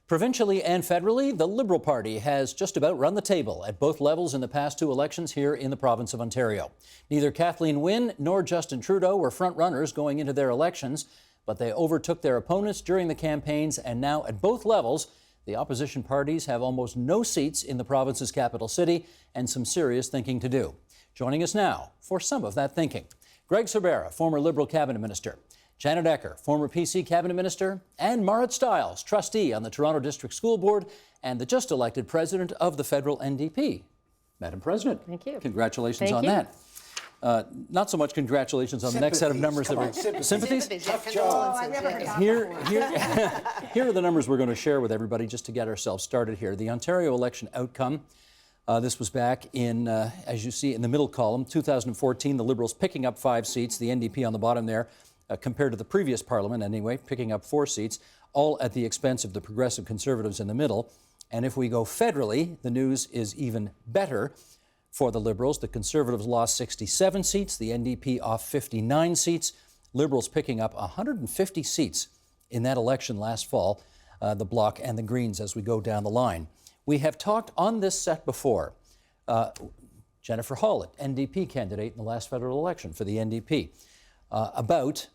Provincially and federally, the Liberal Party has just about run the table at both levels in the past two elections here in the province of Ontario. Neither Kathleen Wynne nor Justin Trudeau were front-runners going into their elections, but they overtook their opponents during the campaigns, and now at both levels, the opposition parties have almost no seats in the province's capital city and some serious thinking to do. Joining us now for some of that thinking, Greg Sorbara, former Liberal cabinet minister, Janet Ecker, former PC cabinet minister, and Marit Stiles, trustee on the Toronto District School Board and the just elected president of the federal NDP. Madam President, thank you. Congratulations on that. Not so much congratulations on the next set of numbers. Sympathies? Tough job. Here are the numbers we're going to share with everybody just to get ourselves started here. The Ontario election outcome, this was back in, as you see in the middle column, 2014, the Liberals picking up 5 seats, the NDP on the bottom there, compared to the previous parliament anyway, picking up 4 seats, all at the expense of the Progressive Conservatives in the middle. And if we go federally, the news is even better for the Liberals. The Conservatives lost 67 seats, the NDP off 59 seats, Liberals picking up 150 seats in that election last fall, the Bloc and the Greens as we go down the line. We have talked on this set before. Jennifer Hollett, NDP candidate in the last federal election for the NDP, about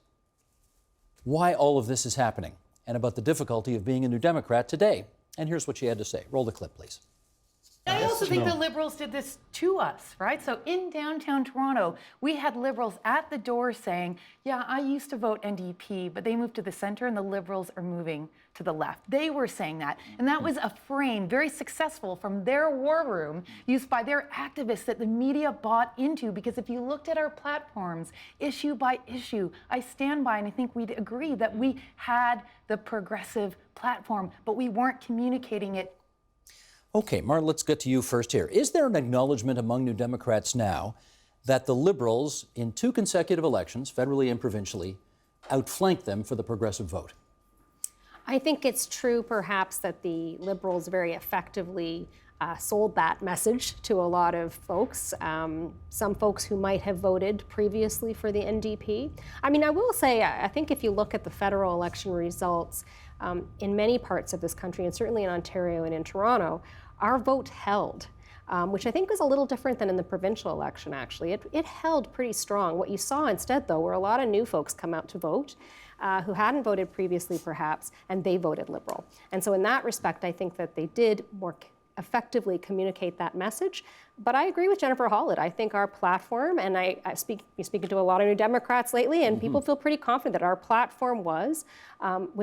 why all of this is happening and about the difficulty of being a New Democrat today. And here's what she had to say. Roll the clip, please. I also think the Liberals did this to us, right? So in downtown Toronto, we had Liberals at the door saying, yeah, I used to vote NDP, but they moved to the center and the Liberals are moving to the left. They were saying that. And that was a frame, very successful, from their war room, used by their activists that the media bought into. Because if you looked at our platforms, issue by issue, I stand by, and I think we'd agree that we had the progressive platform, but we weren't communicating it. Okay, Martin, let's get to you first here. Is there an acknowledgement among New Democrats now that the Liberals, in 2 consecutive elections, federally and provincially, outflanked them for the progressive vote? I think it's true, perhaps, that the Liberals very effectively sold that message to a lot of folks, some folks who might have voted previously for the NDP. I mean, I will say, I think if you look at the federal election results in many parts of this country, and certainly in Ontario and in Toronto, our vote held, which I think was a little different than in the provincial election, actually. It held pretty strong. What you saw instead, though, were a lot of new folks come out to vote who hadn't voted previously, perhaps, and they voted Liberal. And so in that respect, I think that they did more effectively communicate that message. But I agree with Jennifer Hollett. I think our platform, and you're speaking to a lot of New Democrats lately, and people feel pretty confident that our platform was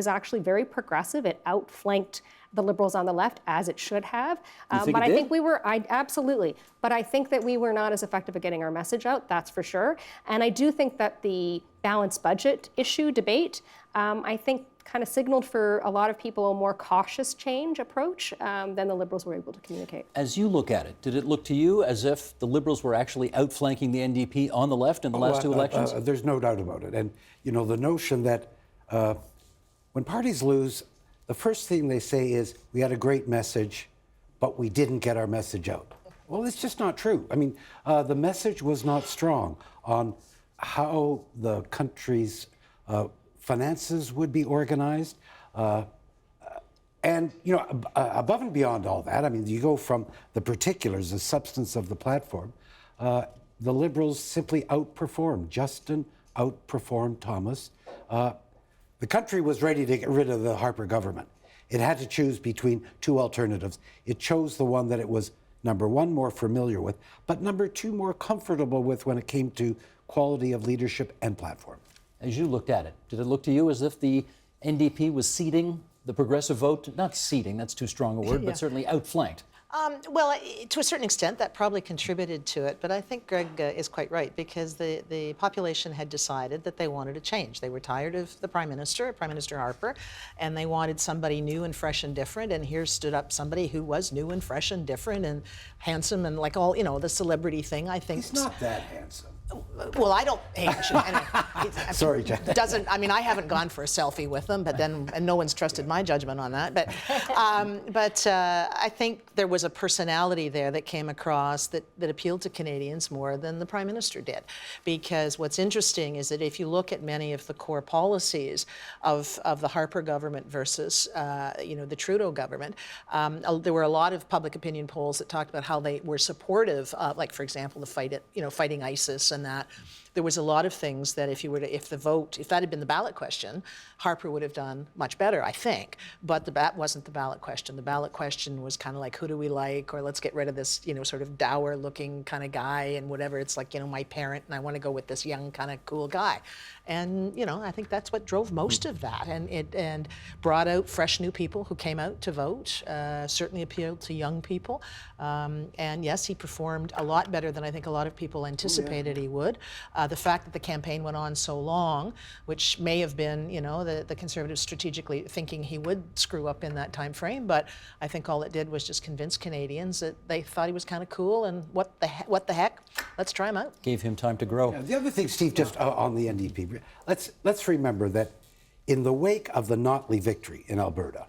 actually very progressive. It outflanked the Liberals on the left, as it should have. But I think we were, absolutely. But I think that we were not as effective at getting our message out, that's for sure. And I do think that the balanced budget issue debate, I think, kind of signaled for a lot of people a more cautious change approach than the Liberals were able to communicate. As you look at it, did it look to you as if the Liberals were actually outflanking the NDP on the left in the last 2 elections? There's no doubt about it. And, you know, the notion that when parties lose, the first thing they say is, we had a great message, but we didn't get our message out. Well, it's just not true. I mean, the message was not strong on how the country's finances would be organized. And, you know, above and beyond all that, I mean, you go from the particulars, the substance of the platform, the Liberals simply outperformed. Justin outperformed Thomas. The country was ready to get rid of the Harper government. It had to choose between 2 alternatives. It chose the one that it was, number 1, more familiar with, but number 2, more comfortable with when it came to quality of leadership and platform. As you looked at it, did it look to you as if the NDP was ceding the progressive vote? Not ceding, that's too strong a word, but certainly outflanked. Well, to a certain extent, that probably contributed to it. But I think Greg is quite right, because the population had decided that they wanted a change. They were tired of the Prime Minister Harper, and they wanted somebody new and fresh and different. And here stood up somebody who was new and fresh and different and handsome and like all, you know, the celebrity thing, I think. He's not that handsome. Well, I don't. Hey, anyway, Sorry, Jen. I haven't gone for a selfie with them, and no one's trusted my judgment on that. But, I think there was a personality there that came across that appealed to Canadians more than the Prime Minister did. Because what's interesting is that if you look at many of the core policies of the Harper government versus, the Trudeau government, there were a lot of public opinion polls that talked about how they were supportive of, like, for example, fighting ISIS and that. There was a lot of things that if that had been the ballot question, Harper would have done much better, I think. But that wasn't the ballot question. The ballot question was kind of like, who do we like? Or let's get rid of this, sort of dour-looking kind of guy and whatever. It's like, my parent, and I want to go with this young kind of cool guy. And, I think that's what drove most of that. And brought out fresh new people who came out to vote, certainly appealed to young people. And yes, he performed a lot better than I think a lot of people anticipated he would. The fact that the campaign went on so long, which may have been, the Conservatives strategically thinking he would screw up in that time frame, but I think all it did was just convince Canadians that they thought he was kind of cool, and what the heck, let's try him out. Gave him time to grow. The other thing, Steve, just on the NDP, let's remember that in the wake of the Notley victory in Alberta,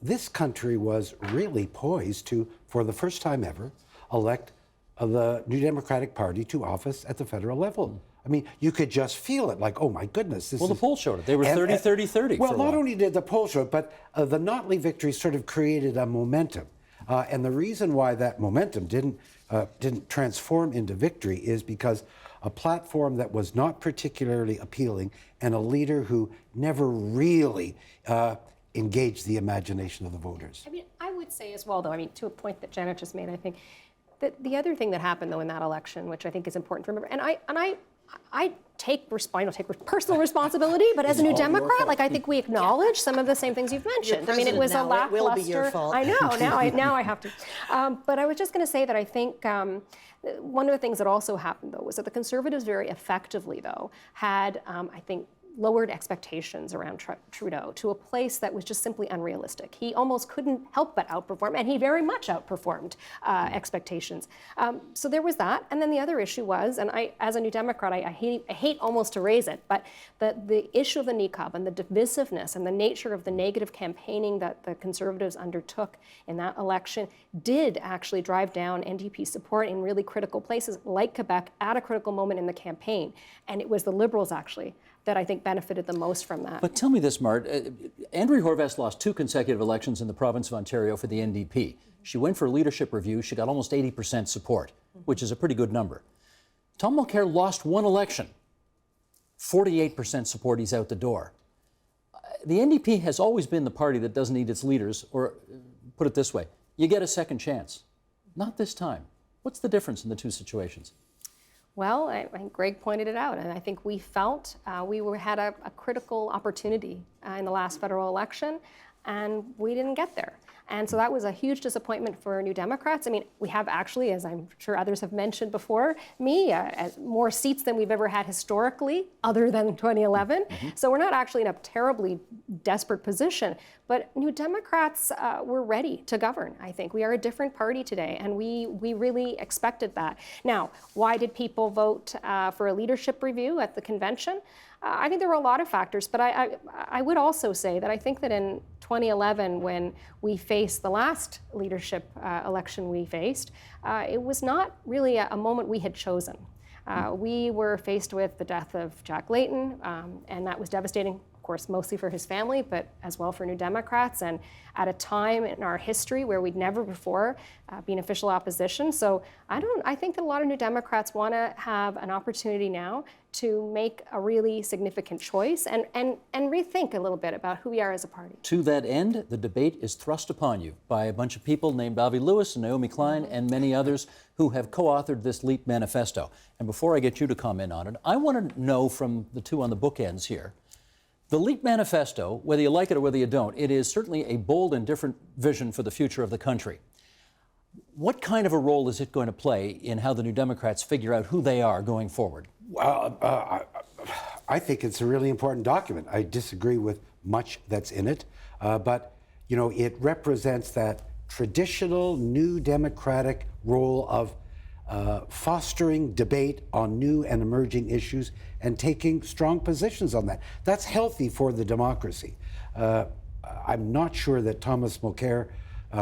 this country was really poised to, for the first time ever, elect the New Democratic Party to office at the federal level. I mean, you could just feel it, like, oh my goodness. The poll showed it. They were 30-30-30. Well, not only did the poll show it, but the Notley victory sort of created a momentum. And the reason why that momentum didn't transform into victory is because a platform that was not particularly appealing and a leader who never really engaged the imagination of the voters. I mean, I would say as well, though, to a point that Janet just made, I think, that the other thing that happened, though, in that election, which I think is important to remember, and I take personal responsibility, but as a New Democrat, I think we acknowledge some of the same things you've mentioned. It was a lackluster. It will be your fault. I know. Now I have to. But I was just going to say that I think one of the things that also happened, though, was that the Conservatives very effectively, though, had I think lowered expectations around Trudeau to a place that was just simply unrealistic. He almost couldn't help but outperform, and he very much outperformed expectations. So there was that. And then the other issue was, and I, as a New Democrat, I hate almost to raise it, but the issue of the niqab and the divisiveness and the nature of the negative campaigning that the Conservatives undertook in that election did actually drive down NDP support in really critical places like Quebec at a critical moment in the campaign. And it was the Liberals, actually, that I think benefited the most from that. But tell me this, Mart. Andrea Horwath lost 2 consecutive elections in the province of Ontario for the NDP. She went for a leadership review. She got almost 80% support, which is a pretty good number. Tom Mulcair lost 1 election. 48% support, he's out the door. The NDP has always been the party that doesn't need its leaders, or put it this way, you get a second chance. Not this time. What's the difference in the 2 situations? Well, I think Greg pointed it out, and I think we felt we had a critical opportunity in the last federal election, and we didn't get there. And so that was a huge disappointment for New Democrats. I mean, we have actually, as I'm sure others have mentioned before more seats than we've ever had historically, other than 2011. Mm-hmm. So we're not actually in a terribly desperate position. But New Democrats were ready to govern, I think. We are a different party today, and we really expected that. Now, why did people vote for a leadership review at the convention? I think there were a lot of factors, but I would also say that I think that in 2011, when we faced the last leadership election we faced, it was not really a moment we had chosen. We were faced with the death of Jack Layton, and that was devastating, of course, mostly for his family, but as well for New Democrats, and at a time in our history where we'd never before been official opposition. So I think that a lot of New Democrats want to have an opportunity now to make a really significant choice and rethink a little bit about who we are as a party. To that end, the debate is thrust upon you by a bunch of people named Avi Lewis and Naomi Klein and many others who have co-authored this Leap Manifesto. And before I get you to comment on it, I want to know from the 2 on the bookends here, the Leap Manifesto, whether you like it or whether you don't, it is certainly a bold and different vision for the future of the country. What kind of a role is it going to play in how the New Democrats figure out who they are going forward? I think it's a really important document. I disagree with much that's in it, but it represents that traditional New Democratic role of fostering debate on new and emerging issues and taking strong positions on that. That's healthy for the democracy. I'm not sure that Thomas Mulcair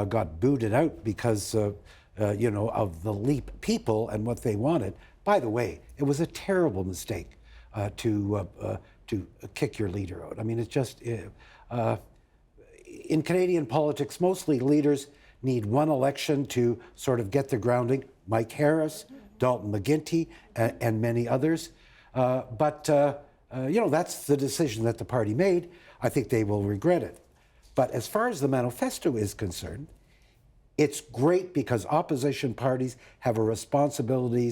got booted out because of the Leap people and what they wanted. By the way, it was a terrible mistake to kick your leader out. I mean, it's just, in Canadian politics, mostly leaders need one election to sort of get the grounding. Mike Harris, Dalton McGuinty, and many others. But that's the decision that the party made. I think they will regret it. But as far as the manifesto is concerned, it's great because opposition parties have a responsibility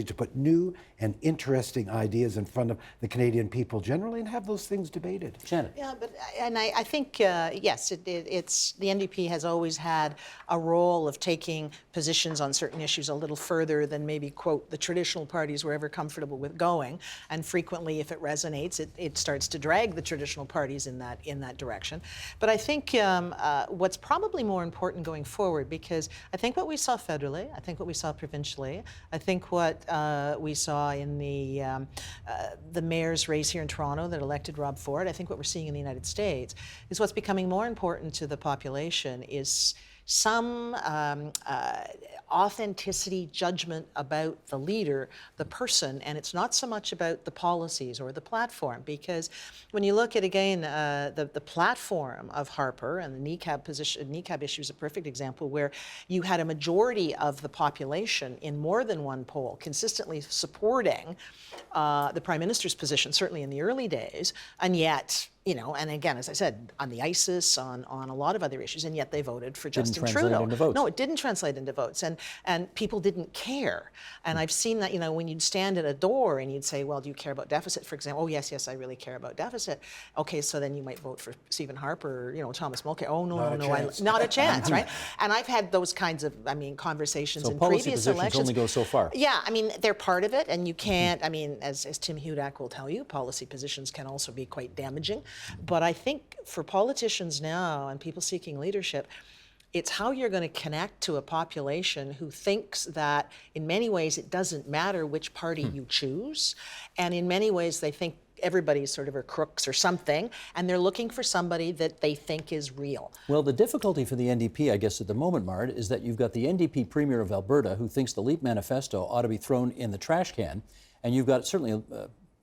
to put new and interesting ideas in front of the Canadian people generally and have those things debated. Janet. Yeah, I think, yes, it's the NDP has always had a role of taking positions on certain issues a little further than maybe, quote, the traditional parties were ever comfortable with going. And frequently, if it resonates, it starts to drag the traditional parties in that direction. But I think what's probably more important going forward, because I think what we saw federally, I think what we saw provincially, I think what we saw in the mayor's race here in Toronto that elected Rob Ford, I think what we're seeing in the United States is what's becoming more important to the population is some authenticity judgment about the leader, the person, and it's not so much about the policies or the platform. Because when you look at, again, the platform of Harper and the NECAB issue is a perfect example where you had a majority of the population in more than one poll consistently supporting the Prime Minister's position, certainly in the early days, and yet, and again, as I said, on the ISIS, on a lot of other issues, and yet they voted for Justin Trudeau. Into votes. No, it didn't translate into votes, and people didn't care. And I've seen that, when you'd stand at a door and you'd say, well, do you care about deficit, for example? Oh, yes, I really care about deficit. Okay, so then you might vote for Stephen Harper or, Thomas Mulcair. Oh, no, not a chance, right? And I've had those kinds of, conversations in previous elections. So policy positions only go so far. Yeah, they're part of it, and you can't, as Tim Hudak will tell you, policy positions can also be quite damaging. But I think for politicians now and people seeking leadership, it's how you're going to connect to a population who thinks that in many ways it doesn't matter which party you choose. And in many ways they think everybody's sort of are crooks or something, and they're looking for somebody that they think is real. Well, the difficulty for the NDP, I guess, at the moment, Mart, is that you've got the NDP Premier of Alberta who thinks the Leap Manifesto ought to be thrown in the trash can, and you've got certainly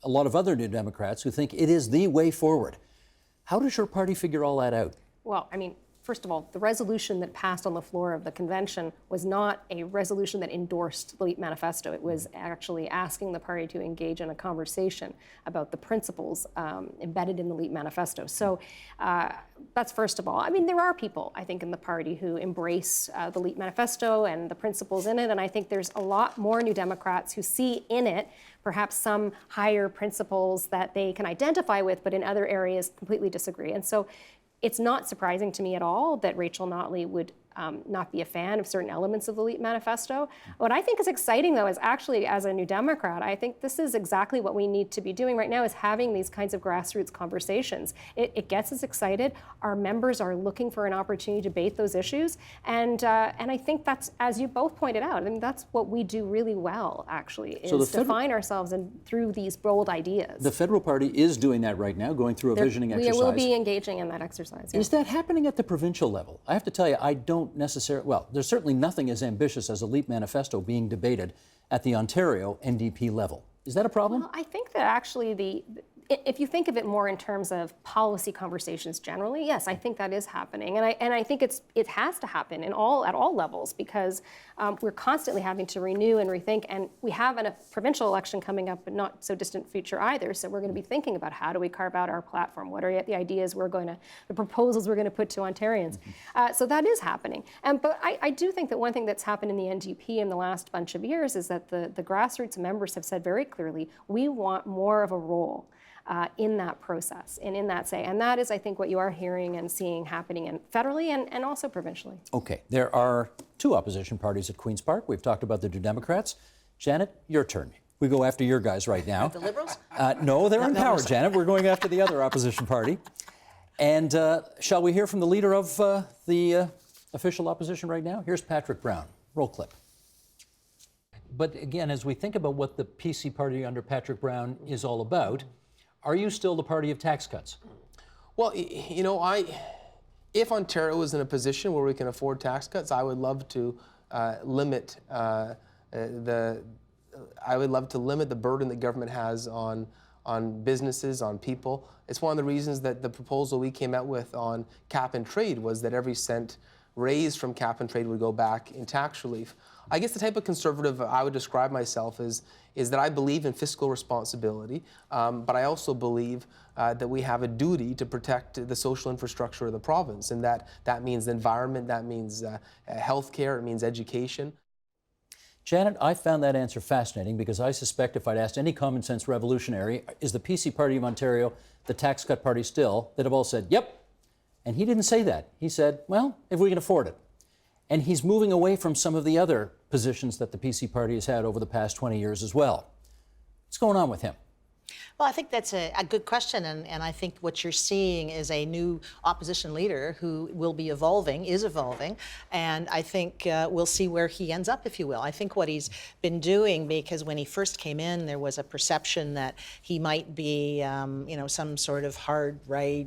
a lot of other New Democrats who think it is the way forward. How does your party figure all that out? Well, first of all, the resolution that passed on the floor of the convention was not a resolution that endorsed the Leap Manifesto. It was actually asking the party to engage in a conversation about the principles embedded in the Leap Manifesto. So that's first of all. There are people, I think, in the party who embrace the Leap Manifesto and the principles in it, and I think there's a lot more New Democrats who see in it perhaps some higher principles that they can identify with, but in other areas completely disagree. And so it's not surprising to me at all that Rachel Notley would not be a fan of certain elements of the Leap Manifesto. What I think is exciting, though, is actually, as a New Democrat, I think this is exactly what we need to be doing right now, is having these kinds of grassroots conversations. It gets us excited. Our members are looking for an opportunity to debate those issues. And I think that's, as you both pointed out, that's what we do really well, actually, is define ourselves through these bold ideas. The federal party is doing that right now, going through a visioning exercise. We will be engaging in that exercise. Yeah. Is that happening at the provincial level? I have to tell you, I don't necessarily, well, there's certainly nothing as ambitious as a Leap Manifesto being debated at the Ontario NDP level. Is that a problem? Well, I think that actually if you think of it more in terms of policy conversations generally, yes, I think that is happening, and I think it has to happen at all levels, because we're constantly having to renew and rethink, and we have a provincial election coming up, but not so distant future either. So we're going to be thinking about how do we carve out our platform, what are the ideas the proposals we're going to put to Ontarians. So that is happening, but I do think that one thing that's happened in the NDP in the last bunch of years is that the grassroots members have said very clearly, we want more of a role in that process and in that say. And that is, I think, what you are hearing and seeing happening federally and also provincially. Okay, there are two opposition parties at Queen's Park. We've talked about the New Democrats. Janet, your turn. We go after your guys right now. The Liberals? No, they're in power, Janet. We're going after the other opposition party. And shall we hear from the leader of the official opposition right now? Here's Patrick Brown. Roll clip. But again, as we think about what the PC party under Patrick Brown is all about, are you still the party of tax cuts? Well, you know, if Ontario was in a position where we can afford tax cuts, I would love to limit the burden that government has on businesses, on people. It's one of the reasons that the proposal we came out with on cap and trade was that every cent raised from cap and trade would go back in tax relief. I guess the type of conservative I would describe myself is that I believe in fiscal responsibility, but I also believe that we have a duty to protect the social infrastructure of the province, and that means the environment, that means healthcare, it means education. Janet, I found that answer fascinating because I suspect if I'd asked any common sense revolutionary, is the PC Party of Ontario the tax cut party still, they'd have all said, yep. And he didn't say that. He said, well, if we can afford it. And he's moving away from some of the other positions that the PC Party has had over the past 20 years as well. What's going on with him? Well, I think that's a good question, and I think what you're seeing is a new opposition leader who will be evolving, is evolving, and I think we'll see where he ends up, if you will. I think what he's been doing, because when he first came in, there was a perception that he might be, you know, some sort of hard right,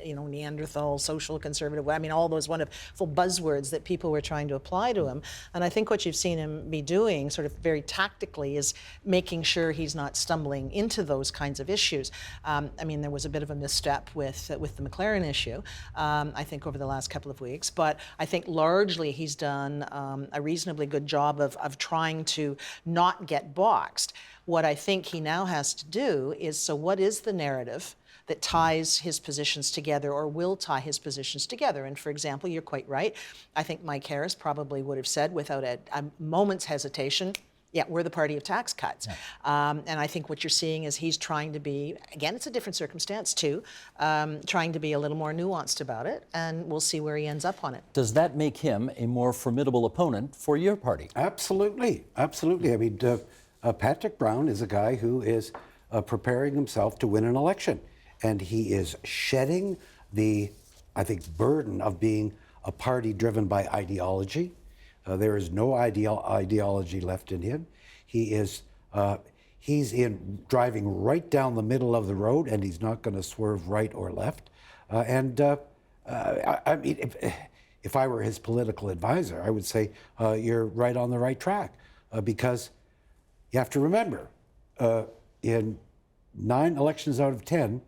you know, Neanderthal, social conservative, I mean, all those wonderful buzzwords that people were trying to apply to him. And I think what you've seen him be doing sort of very tactically is making sure he's not stumbling into those kinds of issues. I mean, there was a bit of a misstep with the McLaren issue, I think, over the last couple of weeks. But I think largely he's done a reasonably good job of trying to not get boxed. What I think he now has to do is, so what is the narrative that ties his positions together or will tie his positions together? And for example, you're quite right. I think Mike Harris probably would have said without a moment's hesitation, yeah, we're the party of tax cuts. Yeah. And I think what you're seeing is he's trying to be, again, it's a different circumstance too, trying to be a little more nuanced about it, and we'll see where he ends up on it. Does that make him a more formidable opponent for your party? Absolutely, absolutely. I mean, Patrick Brown is a guy who is preparing himself to win an election. And he is shedding the, I think, burden of being a party driven by ideology. There is no ideology left in him. He's driving right down the middle of the road, and he's not going to swerve right or left. I mean, if I were his political advisor, I would say you're right on the right track, because you have to remember, in 9 elections out of 10,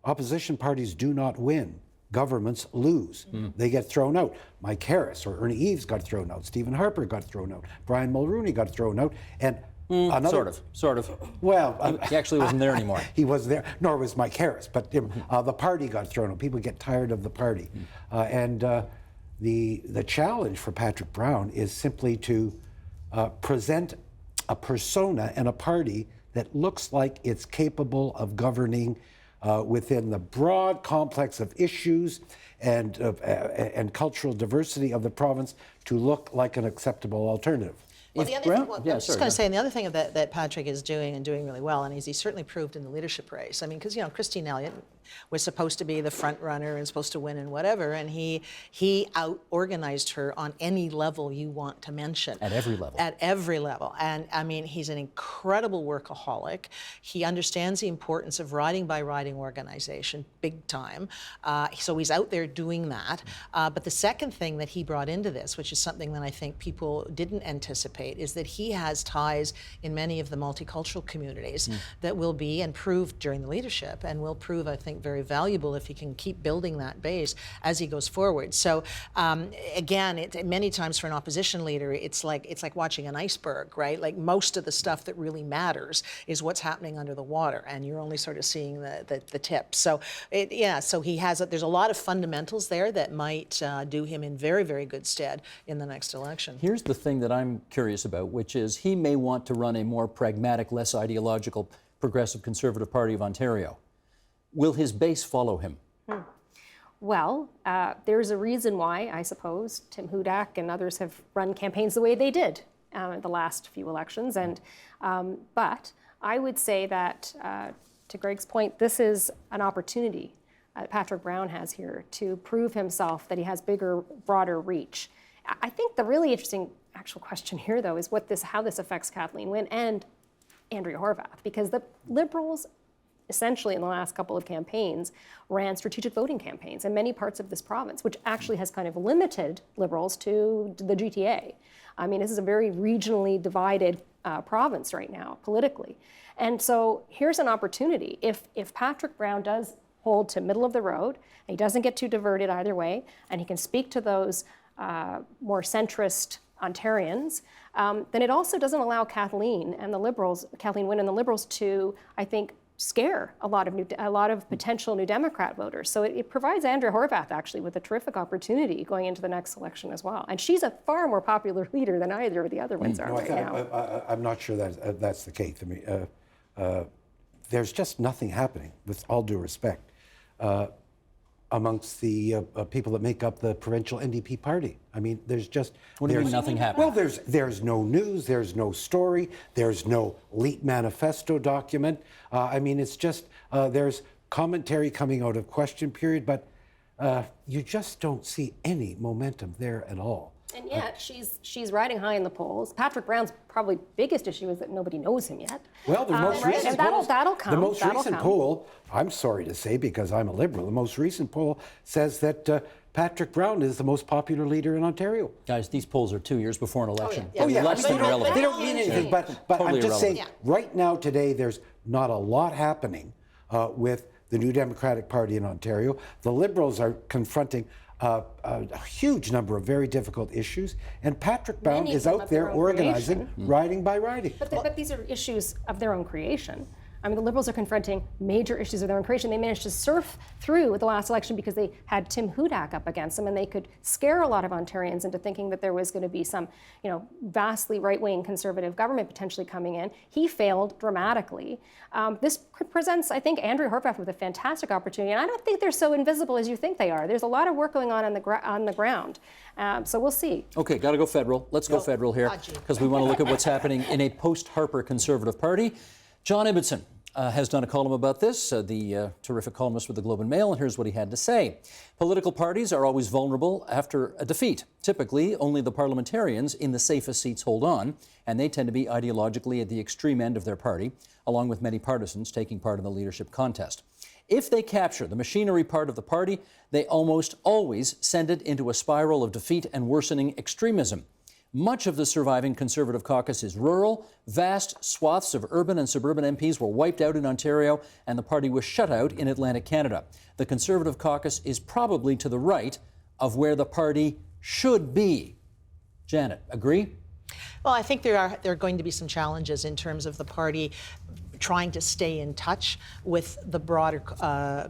opposition parties do not win. Governments lose. They get thrown out. Mike Harris or Ernie Eves got thrown out. Stephen Harper got thrown out. Brian Mulroney got thrown out. And another... Sort of. Well... he actually wasn't there anymore. He wasn't there, nor was Mike Harris. But the party got thrown out. People get tired of the party. The challenge for Patrick Brown is simply to present a persona and a party that looks like it's capable of governing within the broad complex of issues and cultural diversity of the province to look like an acceptable alternative. Well, the other thing, I was just going to say, and the other thing that Patrick is doing and doing really well, and he's certainly proved in the leadership race. I mean, because, you know, Christine Elliott was supposed to be the front runner and supposed to win and whatever, and he out-organized her on any level you want to mention. At every level. At every level. And, I mean, he's an incredible workaholic. He understands the importance of riding by riding organization, big time. So he's out there doing that. But the second thing that he brought into this, which is something that I think people didn't anticipate, is that he has ties in many of the multicultural communities that will be, and proved during the leadership, and will prove, I think, very valuable if he can keep building that base as he goes forward. So again, many times for an opposition leader, it's like watching an iceberg, right? Like most of the stuff that really matters is what's happening under the water, and you're only sort of seeing the tip. So so he has there's a lot of fundamentals there that might do him in very, very good stead in the next election. Here's the thing that I'm curious about, which is he may want to run a more pragmatic, less ideological, progressive Conservative Party of Ontario. Will his base follow him? Well, there's a reason why, I suppose, Tim Hudak and others have run campaigns the way they did the last few elections. And but I would say that, to Greg's point, this is an opportunity Patrick Brown has here to prove himself that he has bigger, broader reach. I think the really interesting actual question here, though, is how this affects Kathleen Wynne and Andrea Horwath, because the Liberals essentially in the last couple of campaigns ran strategic voting campaigns in many parts of this province, which actually has kind of limited Liberals to the GTA. I mean, this is a very regionally divided province right now, politically. And so here's an opportunity. If Patrick Brown does hold to middle of the road, and he doesn't get too diverted either way, and he can speak to those more centrist Ontarians, then it also doesn't allow Kathleen Wynne and the Liberals to, I think, scare a lot of potential New Democrat voters. So it provides Andrea Horwath actually with a terrific opportunity going into the next election as well. And she's a far more popular leader than either of the other ones are right now. I'm not sure that that's the case. I mean, there's just nothing happening, with all due respect, amongst the people that make up the provincial NDP party. I mean, there's just... What do you mean nothing happening? Well, there's no news, there's no story, there's no Leap Manifesto document. I mean, it's just, there's commentary coming out of question period, but you just don't see any momentum there at all. And yet, she's riding high in the polls. Patrick Brown's probably biggest issue is that nobody knows him yet. Well, the most recent that'll come. The most recent poll, I'm sorry to say because I'm a Liberal, the most recent poll says that Patrick Brown is the most popular leader in Ontario. Guys, these polls are 2 years before an election. Oh, yeah. Less I mean, than relevant. they don't mean anything, but Totally I'm just saying, irrelevant. right now, today, there's not a lot happening with the New Democratic Party in Ontario. The Liberals are confronting a huge number of very difficult issues, and Patrick Brown Many is of them out of their there own organizing, creation. riding by riding. But these are issues of their own creation. I mean, the Liberals are confronting major issues of their own creation. They managed to surf through the last election because they had Tim Hudak up against them, and they could scare a lot of Ontarians into thinking that there was going to be some, vastly right-wing conservative government potentially coming in. He failed dramatically. This presents, I think, Andrea Horwath with a fantastic opportunity, and I don't think they're so invisible as you think they are. There's a lot of work going on the ground, so we'll see. Okay, got to go federal. Let's go federal here because we want to look at what's happening in a post-Harper Conservative Party. John Ibbotson has done a column about this, the terrific columnist with the Globe and Mail, and here's what he had to say. Political parties are always vulnerable after a defeat. Typically, only the parliamentarians in the safest seats hold on, and they tend to be ideologically at the extreme end of their party, along with many partisans taking part in the leadership contest. If they capture the machinery part of the party, they almost always send it into a spiral of defeat and worsening extremism. Much of the surviving Conservative caucus is rural. Vast swaths of urban and suburban MPs were wiped out in Ontario, and the party was shut out in Atlantic Canada. The Conservative caucus is probably to the right of where the party should be. Janet, agree? Well, I think there are going to be some challenges in terms of the party trying to stay in touch with the broader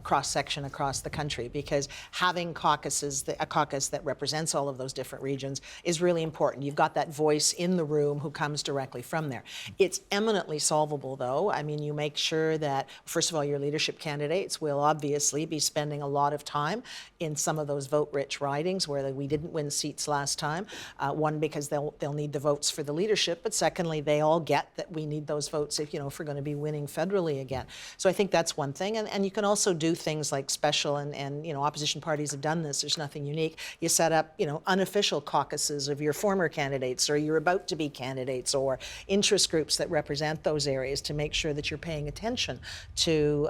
cross-section across the country, because having caucuses, a caucus that represents all of those different regions is really important. You've got that voice in the room who comes directly from there. It's eminently solvable, though. I mean, you make sure that, first of all, your leadership candidates will obviously be spending a lot of time in some of those vote-rich ridings where we didn't win seats last time. One, because they'll need the votes for the leadership, but secondly, they all get that we need those votes if we're going to be winning federally again. So I think that's one thing. And you can also do things like special and opposition parties have done this. There's nothing unique. You set up, unofficial caucuses of your former candidates or you're about to be candidates or interest groups that represent those areas to make sure that you're paying attention to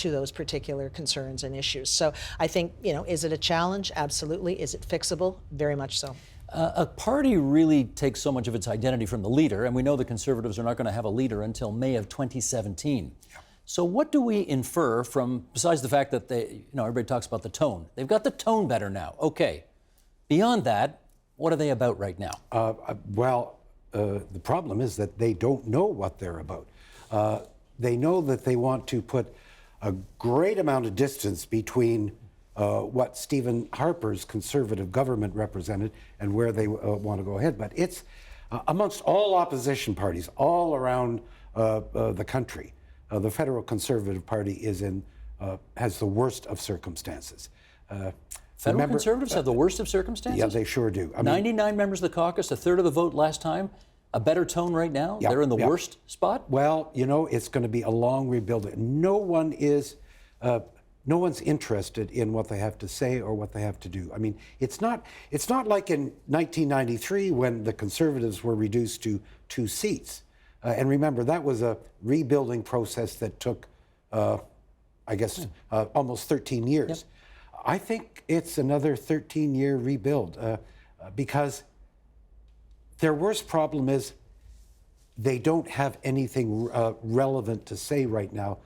those particular concerns and issues. So I think, is it a challenge? Absolutely. Is it fixable? Very much so. A party really takes so much of its identity from the leader, and we know the Conservatives are not going to have a leader until May of 2017. Yeah. So what do we infer from, besides the fact that everybody talks about the tone. They've got the tone better now. Okay. Beyond that, what are they about right now? The problem is that they don't know what they're about. They know that they want to put a great amount of distance between what Stephen Harper's Conservative government represented and where they want to go ahead. But it's amongst all opposition parties all around the country. The federal Conservative Party has the worst of circumstances. Federal Conservatives have the worst of circumstances? Yeah, they sure do. 99 members of the caucus, a third of the vote last time. A better tone right now? Yeah, they're in the worst spot? Well, it's going to be a long rebuild. No one is no one's interested in what they have to say or what they have to do. I mean, it's not like in 1993 when the Conservatives were reduced to 2 seats. And remember, that was a rebuilding process that took, I guess, almost 13 years. Yep. I think it's another 13-year rebuild because their worst problem is they don't have anything relevant to say right now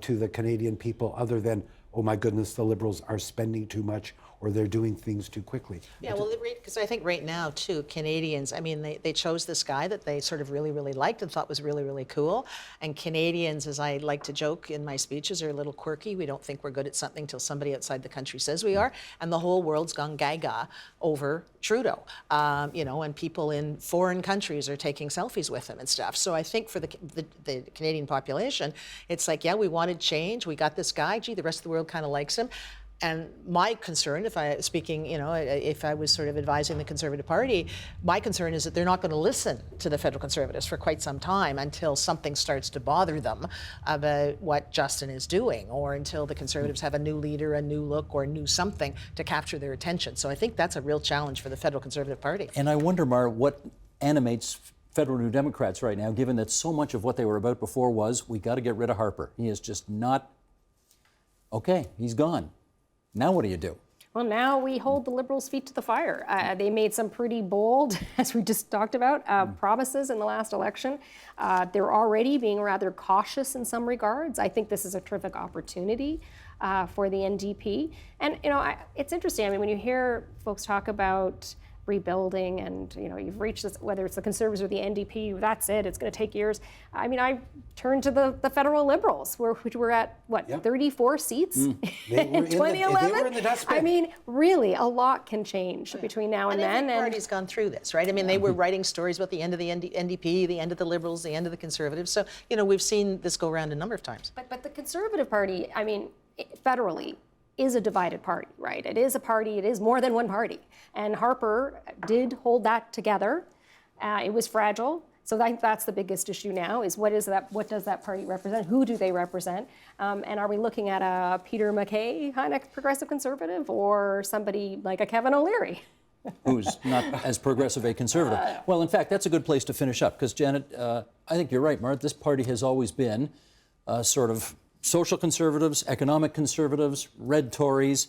to the Canadian people other than, oh my goodness, the Liberals are spending too much or they're doing things too quickly. Yeah, well, because I think right now, too, Canadians, I mean, they chose this guy that they sort of really, really liked and thought was really, really cool. And Canadians, as I like to joke in my speeches, are a little quirky. We don't think we're good at something until somebody outside the country says we are. And the whole world's gone gaga over Trudeau, you know, and people in foreign countries are taking selfies with him and stuff. So I think for the Canadian population, it's like, yeah, we wanted change. We got this guy. Gee, the rest of the world kind of likes him. And my concern, if I was sort of advising the Conservative Party, my concern is that they're not going to listen to the federal Conservatives for quite some time until something starts to bother them about what Justin is doing, or until the Conservatives have a new leader, a new look, or a new something to capture their attention. So I think that's a real challenge for the federal Conservative Party. And I wonder, Mar, what animates federal New Democrats right now, given that so much of what they were about before was, we got to get rid of Harper. He is just not, okay, he's gone. Now what do you do? Well, now we hold the Liberals' feet to the fire. They made some pretty bold, as we just talked about, promises in the last election. They're already being rather cautious in some regards. I think this is a terrific opportunity for the NDP. And, you know, it's interesting. I mean, when you hear folks talk about rebuilding and, you know, you've reached this, whether it's the Conservatives or the NDP, that's it, it's going to take years. I mean, I turned to the federal Liberals, which were at, what, 34 seats in 2011? They were in the dustbin. I mean, really, a lot can change between now and then. Every party's gone through this, right? I mean, they were writing stories about the end of the NDP, the end of the Liberals, the end of the Conservatives. So, you know, we've seen this go around a number of times. But the Conservative Party, I mean, federally, is a divided party, right? It is a party, it is more than one party. And Harper did hold that together. It was fragile. So I think that's the biggest issue now, is what does that party represent? Who do they represent? And are we looking at a Peter MacKay kind of progressive Conservative, or somebody like a Kevin O'Leary? Who's not as progressive a Conservative. Well, in fact, that's a good place to finish up, because Janet, I think you're right, Mart. This party has always been sort of social conservatives, economic conservatives, red Tories,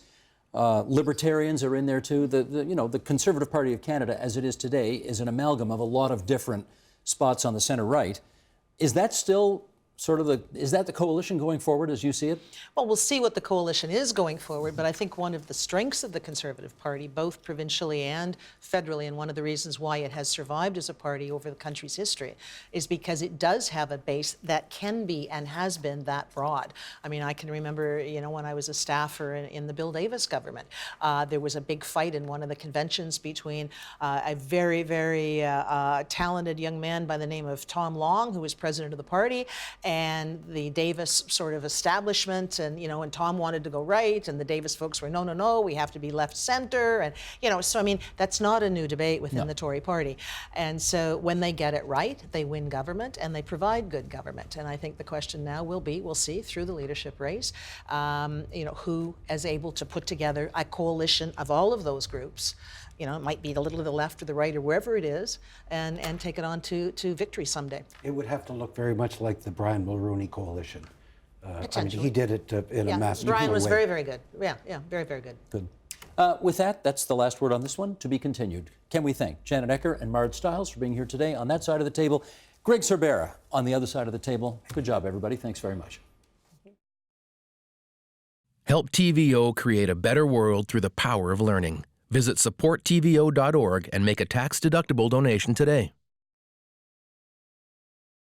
libertarians are in there too. The Conservative Party of Canada, as it is today, is an amalgam of a lot of different spots on the center right. Is that still sort of the coalition going forward as you see it? Well, we'll see what the coalition is going forward, but I think one of the strengths of the Conservative Party, both provincially and federally, and one of the reasons why it has survived as a party over the country's history, is because it does have a base that can be and has been that broad. I mean, I can remember, you know, when I was a staffer in the Bill Davis government, there was a big fight in one of the conventions between a very, very talented young man by the name of Tom Long, who was president of the party, and the Davis sort of establishment, and, you know, and Tom wanted to go right, and the Davis folks were, no, no, no, we have to be left center, and, you know, so I mean, that's not a new debate within the Tory party. And so when they get it right, they win government and they provide good government. And I think the question now will be, we'll see through the leadership race, you know, who is able to put together a coalition of all of those groups. You know, it might be a little to the left or the right or wherever it is, and take it on to victory someday. It would have to look very much like the Brian Mulroney coalition. I mean, he did it in a masterful way. Brian was very, very good. Yeah, very, very good. Good. With that, that's the last word on this one. To be continued. Can we thank Janet Ecker and Mard Stiles for being here today on that side of the table? Greg Sorbera on the other side of the table. Good job, everybody. Thanks very much. Help TVO create a better world through the power of learning. Visit supporttvo.org and make a tax-deductible donation today.